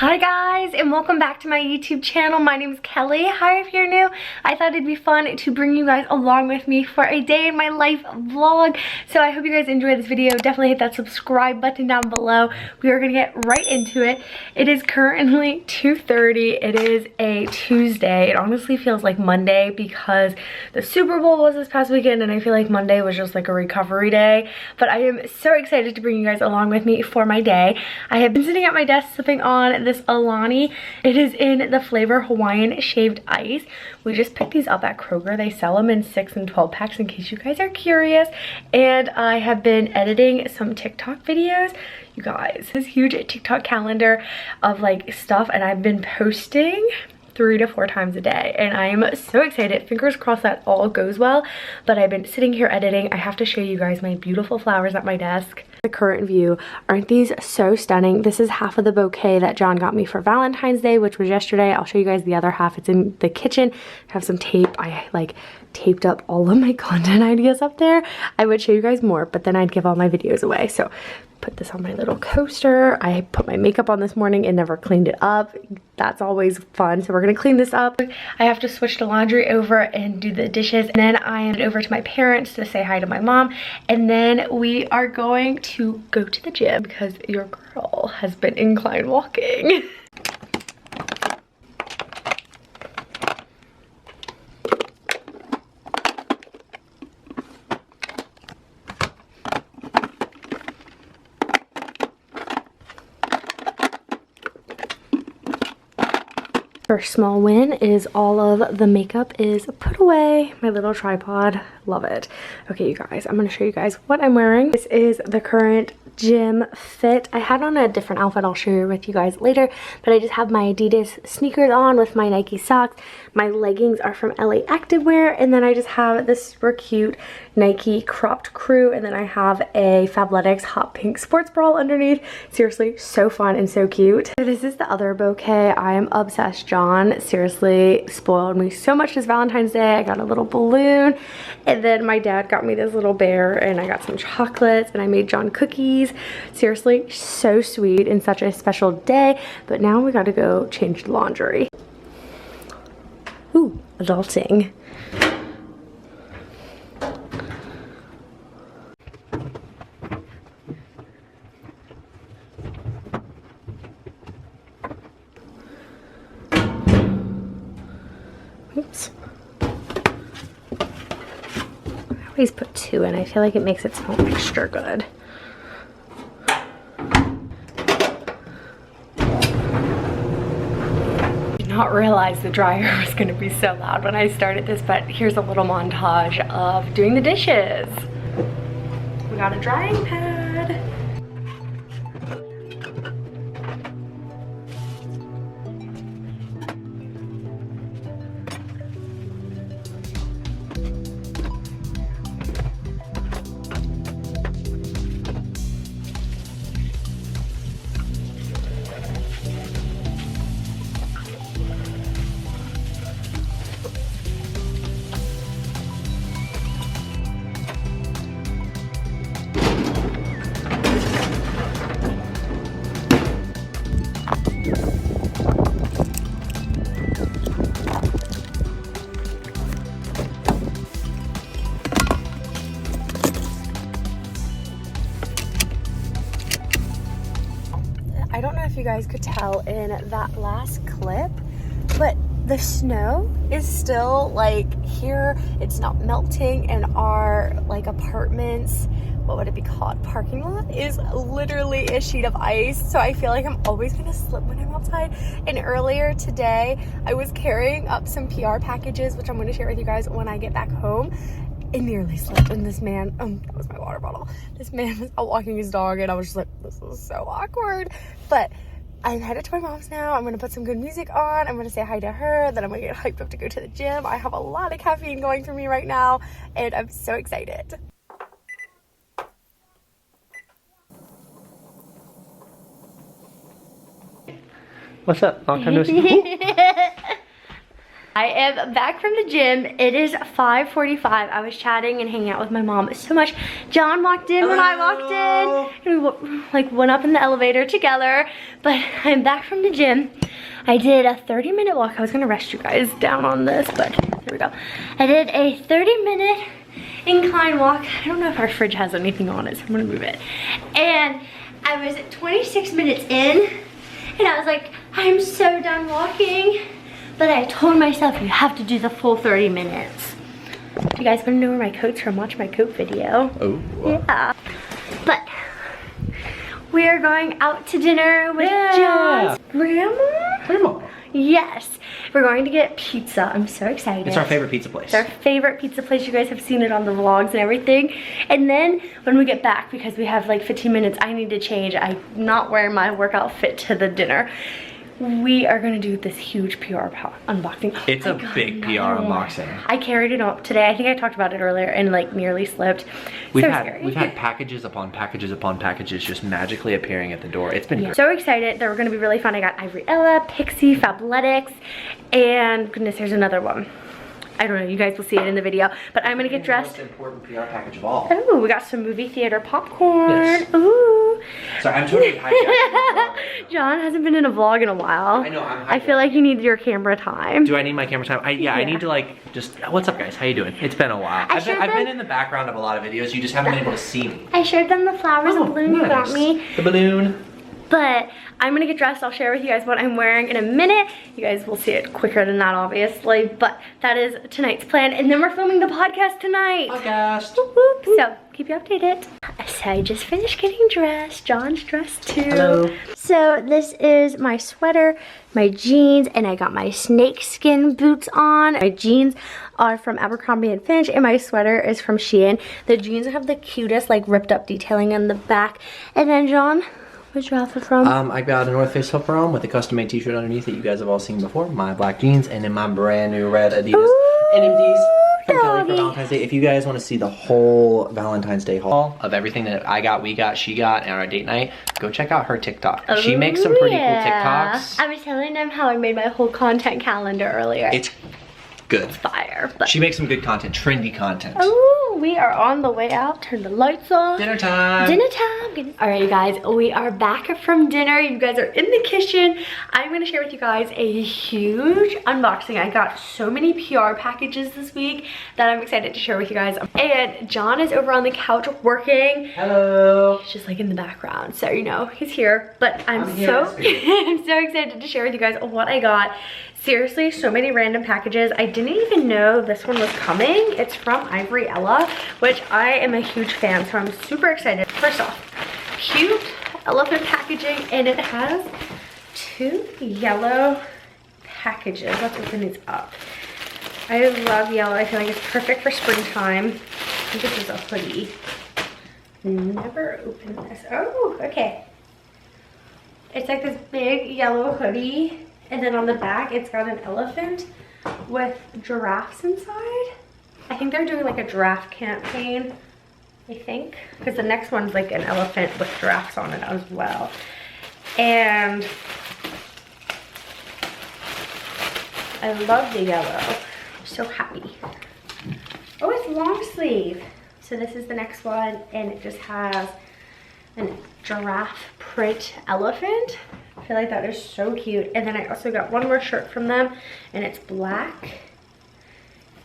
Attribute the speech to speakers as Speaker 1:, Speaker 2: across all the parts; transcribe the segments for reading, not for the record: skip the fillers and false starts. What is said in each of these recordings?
Speaker 1: Hi guys, and welcome back to my YouTube channel. My name is Kelly. Hi if you're new. I thought it'd be fun to bring you guys along with me for a day in my life vlog. So I hope you guys enjoy this video. Definitely hit that subscribe button down below. We are gonna get right into it. It is currently 2:30. It is a Tuesday. It honestly feels like Monday because the Super Bowl was this past weekend and I feel like Monday was just like a recovery day. But I am so excited to bring you guys along with me for my day. I have been sitting at my desk sipping on this Alani. It is in the flavor Hawaiian shaved ice. We just picked these up at Kroger. They sell them in 6 and 12 packs in case you guys are curious. And I have been editing some TikTok videos. You guys, this huge TikTok calendar of like stuff, and I've been posting 3 to 4 times a day and I am so excited. Fingers crossed that all goes well, but I've been sitting here editing. I have to show you guys my beautiful flowers at my desk. The current view, aren't these so stunning? This is half of the bouquet that John got me for Valentine's Day, which was yesterday. I'll show you guys the other half. It's in the kitchen. I have some tape. I like taped up all of my content ideas up there. I would show you guys more, but then I'd give all my videos away. So put this on my little coaster. I put my makeup on this morning and never cleaned it up. That's always fun. So we're gonna clean this up. I have to switch the laundry over and do the dishes. And then I am over to my parents to say hi to my mom. And then we are going to go to the gym because your girl has been incline walking. First small win is all of the makeup is put away. My little tripod, love it. Okay, you guys, I'm gonna show you guys what I'm wearing. This is the current gym fit. I had on a different outfit I'll share with you guys later, but I just have my Adidas sneakers on with my Nike socks. My leggings are from LA Activewear, and then I just have this super cute Nike cropped crew, and then I have a Fabletics hot pink sports bra underneath. Seriously, so fun and so cute. So this is the other bouquet. I am obsessed. John seriously spoiled me so much this Valentine's Day. I got a little balloon, and then my dad got me this little bear, and I got some chocolates, and I made John cookies. Seriously, so sweet and such a special day. But now we gotta go change the laundry. Ooh, adulting. Oops. I always put 2 in. I feel like it makes it smell extra good. Not realize the dryer was going to be so loud when I started this, but here's a little montage of doing the dishes. We got a drying pad. I don't know if you guys could tell in that last clip, but the snow is still like here. It's not melting, and our like apartments, what would it be called, parking lot is literally a sheet of ice. So I feel like I'm always gonna slip when I'm outside. And earlier today I was carrying up some PR packages, which I'm going to share with you guys when I get back home, and nearly slipped. And this man, that was my water bottle, this man was out walking his dog, and I was just like, this is so awkward. But I'm headed to my mom's now. I'm gonna put some good music on. I'm gonna say hi to her. Then I'm gonna get hyped up to go to the gym. I have a lot of caffeine going for me right now, and I'm so excited.
Speaker 2: What's up? Long time no see.
Speaker 1: I am back from the gym. It is 5:45. I was chatting and hanging out with my mom so much. John walked in when I walked in. And we like went up in the elevator together. But I'm back from the gym. I did a 30-minute walk. I was gonna rest you guys down on this, but here we go. I did a 30-minute incline walk. I don't know if our fridge has anything on it, so I'm gonna move it. And I was 26 minutes in, and I was like, I'm so done walking. But I told myself, you have to do the full 30 minutes. Do you guys want to know where my coat's from? Watch my coat video. Oh. Yeah. But we are going out to dinner with John's grandma. Yes. We're going to get pizza. I'm so excited.
Speaker 2: It's our favorite pizza place.
Speaker 1: It's our favorite pizza place. You guys have seen it on the vlogs and everything. And then when we get back, because we have like 15 minutes, I need to change. I'm not wearing my work outfit to the dinner. We are gonna do this huge PR unboxing.
Speaker 2: It's a big PR unboxing.
Speaker 1: I carried it up today. I think I talked about it earlier and like nearly slipped.
Speaker 2: We've had packages upon packages upon packages just magically appearing at the door. It's been great.
Speaker 1: So excited. They're gonna be really fun. I got Ella, Pixie, Fabletics, and goodness, there's another one. I don't know, you guys will see it in the video, but I'm gonna get dressed.
Speaker 2: The most important PR package of all.
Speaker 1: Oh, we got some movie theater popcorn.
Speaker 2: Yes.
Speaker 1: Ooh.
Speaker 2: Sorry, I'm totally hijacking.
Speaker 1: John hasn't been in a vlog in a while.
Speaker 2: I know,
Speaker 1: I feel like you need your camera time.
Speaker 2: Do I need my camera time? Yeah, I need to like, just, what's up guys, how you doing? It's been a while. I've been in the background of a lot of videos, you just haven't been able to see me.
Speaker 1: I showed them the flowers and balloon you got me.
Speaker 2: The balloon.
Speaker 1: But I'm gonna get dressed. I'll share with you guys what I'm wearing in a minute. You guys will see it quicker than that, obviously. But that is tonight's plan. And then we're filming the podcast tonight.
Speaker 2: Podcast.
Speaker 1: Whoop, whoop. So keep you updated. So I just finished getting dressed. John's dressed too.
Speaker 2: Hello.
Speaker 1: So this is my sweater, my jeans, and I got my snakeskin boots on. My jeans are from Abercrombie & Fitch, and my sweater is from Shein. The jeans have the cutest like ripped up detailing on the back. And then John, where's your outfit from?
Speaker 2: I got a North Face puffer on with a custom made t-shirt underneath that you guys have all seen before. My black jeans, and then my brand new red Adidas NMDs from Kelly for Valentine's Day. If you guys want to see the whole Valentine's Day haul of everything that I got, we got, she got, and our date night, go check out her TikTok. She makes some pretty cool TikToks.
Speaker 1: I was telling them how I made my whole content calendar earlier.
Speaker 2: It's good.
Speaker 1: Fire. But
Speaker 2: she makes some good content, trendy content.
Speaker 1: Oh, we are on the way out. Turn the lights off.
Speaker 2: Dinner time.
Speaker 1: Dinner time. All right, you guys, we are back from dinner. You guys are in the kitchen. I'm gonna share with you guys a huge unboxing. I got so many PR packages this week that I'm excited to share with you guys. And John is over on the couch working.
Speaker 2: Hello.
Speaker 1: He's just like in the background, so you know he's here. But I'm so I'm so excited to share with you guys what I got. Seriously, so many random packages. I didn't even know this one was coming. It's from Ivory Ella, which I am a huge fan, so I'm super excited. First off, cute elephant packaging, and it has 2 yellow packages. Let's open these up. I love yellow. I feel like it's perfect for springtime. I think this is a hoodie. Never opened this. Oh, okay. It's like this big yellow hoodie. And then on the back, it's got an elephant with giraffes inside. I think they're doing like a giraffe campaign, I think. Because the next one's like an elephant with giraffes on it as well. And I love the yellow. I'm so happy. Oh, it's long sleeve. So this is the next one, and it just has a giraffe print elephant. I feel like that is so cute. And then I also got one more shirt from them, and it's black.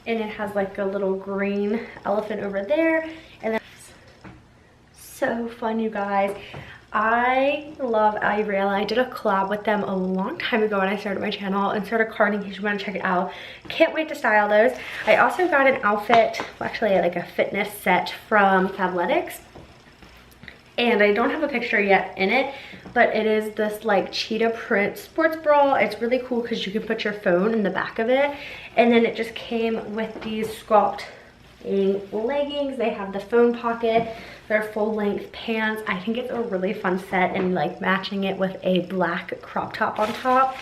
Speaker 1: And it has like a little green elephant over there. And then so fun, you guys. I love Ivory Ella. I did a collab with them a long time ago when I started my channel and started carding in case you want to check it out. Can't wait to style those. I also got an outfit, well, actually like a fitness set from Fabletics. And I don't have a picture yet in it, but it is this like cheetah print sports bra. It's really cool because you can put your phone in the back of it. And then it just came with these sculpt leggings. They have the phone pocket. They're full length pants. I think it's a really fun set, and like matching it with a black crop top on top.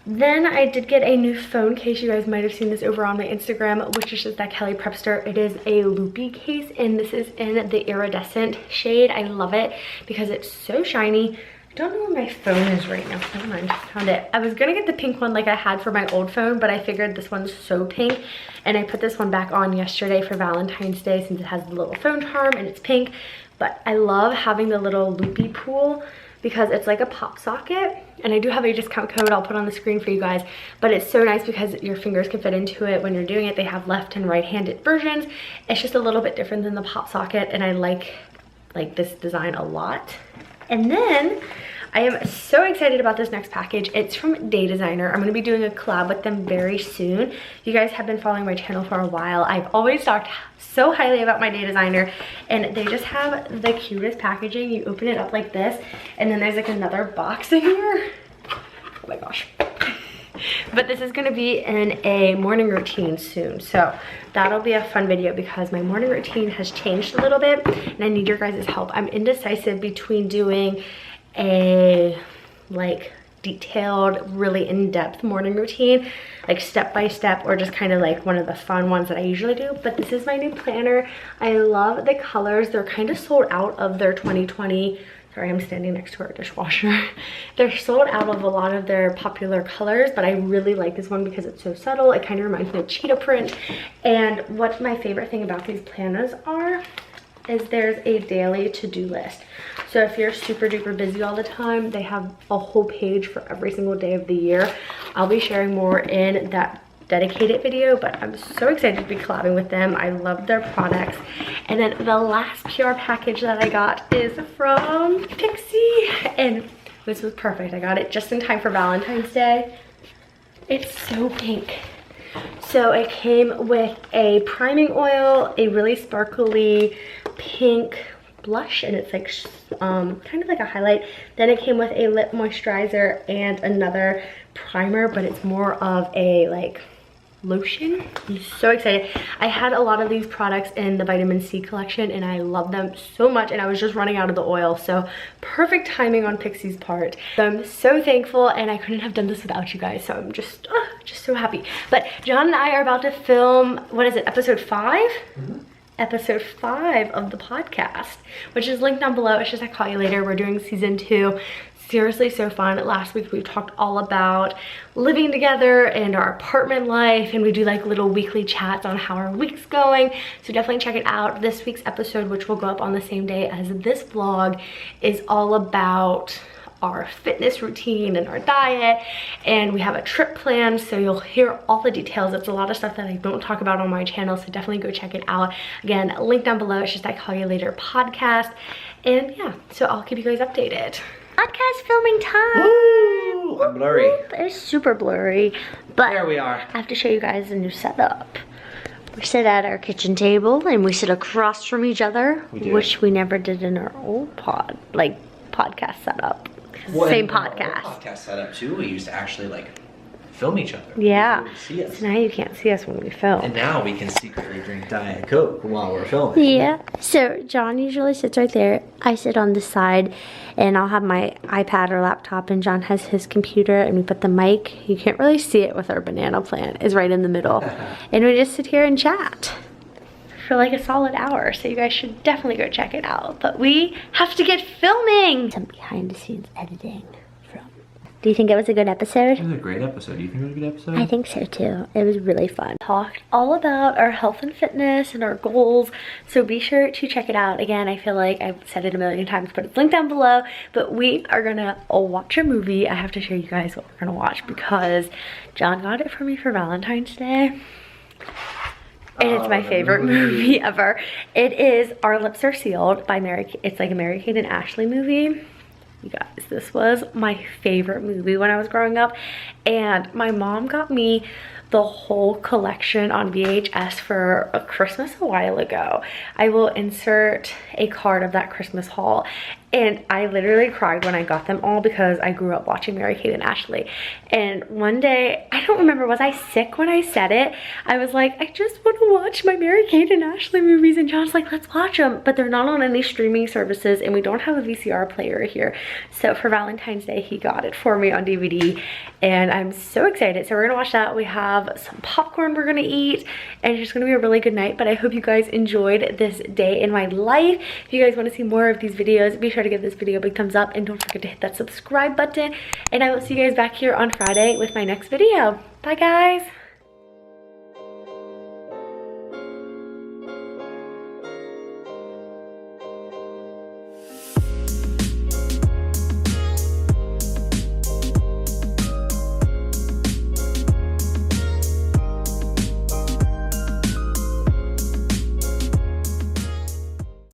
Speaker 1: Then I did get a new phone case. You guys might have seen this over on my Instagram, which is just that Kellyprepster. It is a loopy case, and this is in the iridescent shade. I love it because it's so shiny. don't know where my phone is right now. Never mind, found it. I was gonna get the pink one like I had for my old phone, but I figured this one's so pink. And I put this one back on yesterday for Valentine's Day since it has the little phone charm and it's pink. But I love having the little loopy pool because it's like a pop socket. And I do have a discount code I'll put on the screen for you guys. But it's so nice because your fingers can fit into it when you're doing it. They have left and right-handed versions. It's just a little bit different than the pop socket, and I like this design a lot. And then I am so excited about this next package. It's from Day Designer. I'm going to be doing a collab with them very soon. You guys have been following my channel for a while. I've always talked so highly about my Day Designer, and they just have the cutest packaging. You open it up like this, and then there's like another box in here. Oh my gosh. But this is going to be in a morning routine soon, so that'll be a fun video because my morning routine has changed a little bit and I need your guys' help. I'm indecisive between doing a like detailed, really in-depth morning routine, like step by step, or just kind of like one of the fun ones that I usually do. But this is my new planner. I love the colors. They're kind of sold out of their 2020. Sorry, I'm standing next to our dishwasher. They're sold out of a lot of their popular colors, but I really like this one because it's so subtle. It kind of reminds me of cheetah print. And what my favorite thing about these planners is there's a daily to-do list. So if you're super duper busy all the time, they have a whole page for every single day of the year. I'll be sharing more in that dedicated video, but I'm so excited to be collabing with them. I love their products. And then the last PR package that I got is from Pixie, and this was perfect. I got it just in time for Valentine's Day. It's so pink. So it came with a priming oil, a really sparkly pink blush, and it's like kind of like a highlight. Then it came with a lip moisturizer and another primer, but it's more of a like lotion. I'm so excited. I had a lot of these products in the vitamin C collection and I love them so much, and I was just running out of the oil, so perfect timing on Pixie's part. So I'm so thankful, and I couldn't have done this without you guys, so I'm just so happy. But John and I are about to film, what is it, episode 5? Episode 5 of the podcast, which is linked down below. It's just I Call You Later. We're doing season 2. Seriously, so fun. Last week we talked all about living together and our apartment life, and we do like little weekly chats on how our week's going, so definitely check it out. This week's episode, which will go up on the same day as this vlog, is all about our fitness routine and our diet, and we have a trip planned, so you'll hear all the details. It's a lot of stuff that I don't talk about on my channel, so definitely go check it out. Again, link down below. It's just I Call You Later podcast. And yeah, so I'll keep you guys updated. Podcast filming time.
Speaker 2: Woo! I'm blurry.
Speaker 1: It's super blurry, but
Speaker 2: there we are.
Speaker 1: I have to show you guys a new setup. We sit at our kitchen table and we sit across from each other, which we never did in our old podcast setup.
Speaker 2: Well,
Speaker 1: same podcast.
Speaker 2: Podcast setup too. We used to actually like film each other.
Speaker 1: Yeah.
Speaker 2: See us.
Speaker 1: So now you can't see us when we film.
Speaker 2: And now we can secretly drink Diet Coke while we're filming.
Speaker 1: Yeah. So John usually sits right there. I sit on this side, and I'll have my iPad or laptop, and John has his computer, and we put the mic. You can't really see it with our banana plant. It's right in the middle. And we just sit here and chat for like a solid hour, so you guys should definitely go check it out. But we have to get filming. Some behind the scenes editing from. Do you think it was a good episode?
Speaker 2: It was a great episode. Do you think it was a good episode?
Speaker 1: I think so too. It was really fun. Talked all about our health and fitness and our goals, so be sure to check it out. Again, I feel like I've said it a million times, but it's linked down below. But we are gonna watch a movie. I have to show you guys what we're gonna watch because John got it for me for Valentine's Day. And it's my favorite movie ever. It is Our Lips Are Sealed by it's like a Mary-Kate and Ashley movie. You guys, this was my favorite movie when I was growing up. And my mom got me the whole collection on VHS for a Christmas a while ago. I will insert a card of that Christmas haul. And I literally cried when I got them all because I grew up watching Mary-Kate and Ashley. And one day, I don't remember, was I sick when I said it? I was like, I just want to watch my Mary-Kate and Ashley movies. And John's like, let's watch them. But they're not on any streaming services, and we don't have a VCR player here. So for Valentine's Day, he got it for me on DVD. And I'm so excited. So we're gonna watch that. We have some popcorn we're gonna eat, and it's just gonna be a really good night. But I hope you guys enjoyed this day in my life. If you guys want to see more of these videos, be sure to give this video a big thumbs up, and don't forget to hit that subscribe button. And I will see you guys back here on Friday with my next video. Bye guys.